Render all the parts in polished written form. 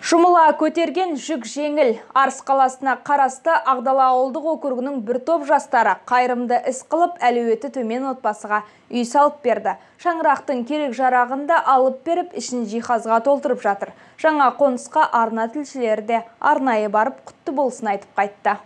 Жұмыла көтерген жүк жеңіл. Арыс қаласына қарасты Ағдала ауылдық округінің бір топ жастары қайырымды іс қылып, әлеуеті төмен отбасыға үй салып берді. Шаңырақтың керек жарағында алып беріп, ішін жиһазға толтырып жатыр. Жаңа қонысқа арна тілшілері де арнайы барып құтты болсын айтып қайтты.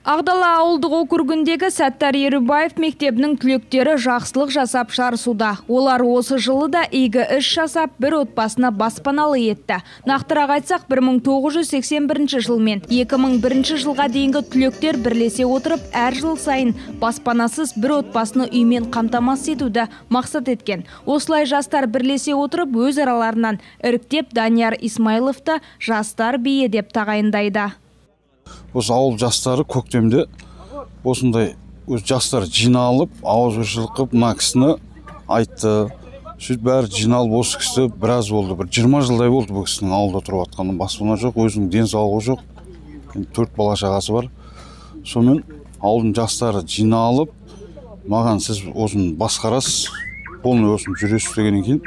Ағдала ауылдық округіндегі Саттар Ерубаев мектебінің түлектері жақсылық жасап жарысуда. Олар осы жылы да игі іс жасап, бір отбасына баспаналы етті. Нақтырақ айтсақ, 1981 жыл мен 2001 жылға дейінгі түлектер бірлесе отырып, әр жыл сайын баспанасыз бір отбасыны үймен қамтамасыз етуді мақсат еткен. Осылай жастар бірлесе отырып, өз араларынан іріктеп Данияр Исмайловты жастар биі деп тағайындайды. Осы ауыл жастары көктемде осындай жастар жиналып, ауызбіршілік қылып, мына кісіні айтты. Сөйтіп бәрі жиналып, осы кісі біраз болды. Бір 20 жылдай болды бұл кісінің ауылда тұрып атқаны. Баспана жоқ, өзінің денсаулығы жоқ. 4 бала шағасы бар. Сонымен ауылдың жастары жиналып, маған сіз осыны басқарасыз, полный осыны жүресіз дегеннен кейін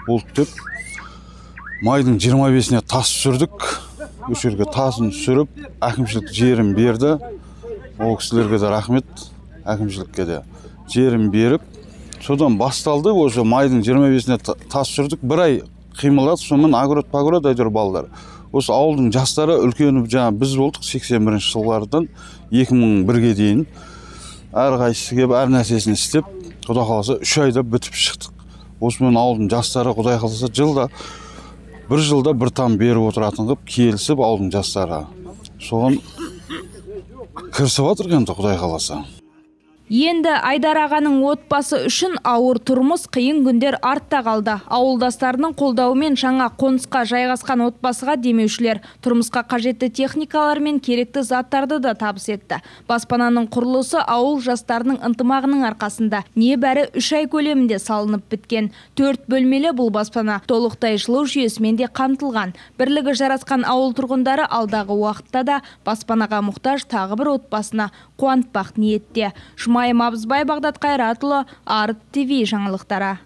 болды деп, майдың 25-іне тас түсірдік. Осы жерге тасын сүріп, әкімшілік жерін берді. Ол кісілерге де рахмет, әкімшілікке де жерін беріп, содан басталды. Осы майдың 25-іне тас сүрдік. Бір ай қимылдады, сонымен агрот-пагрот әйтеуір балалар. Осы ауылдың жастары үлкені жаңа біз болдық 81 жылдардан 2001-ге дейін. Әрқайсысы келіп, әр нәрсесін істеп, Құдай қаласа 3 айда бітіп шықтық. Осымен ауылдың жастары Құдай қаласа бір жылда бір там беріп отыратын қып, келісіп ауылдың жастары. Соған кірісіп жатыр енді Құдай қаласа. Енді Айдар ағаның отбасы үшін ауыр тұрмыс қиын күндер артта қалды. Ауылдастарының қолдауымен жаңа қонысқа жайғасқан отбасыға демеушілер тұрмысқа қажетті техникалар мен керекті заттарды да табыс етті. Баспананың құрылысы ауыл жастарының ынтымағының арқасында небәрі 3 ай көлемінде салынып біткен. 4 бөлмелі бұл баспана толықтай жылу жүйесімен де қамтылған. Бірлігі жарасқан ауыл тұрғындары алдағы уақытта да баспанаға мұқтаж тағы бір отбасына қуантпақ ниетте. Майым Абызбай, Бағдат Қайратұлы, Арт ТВ жаңалықтары.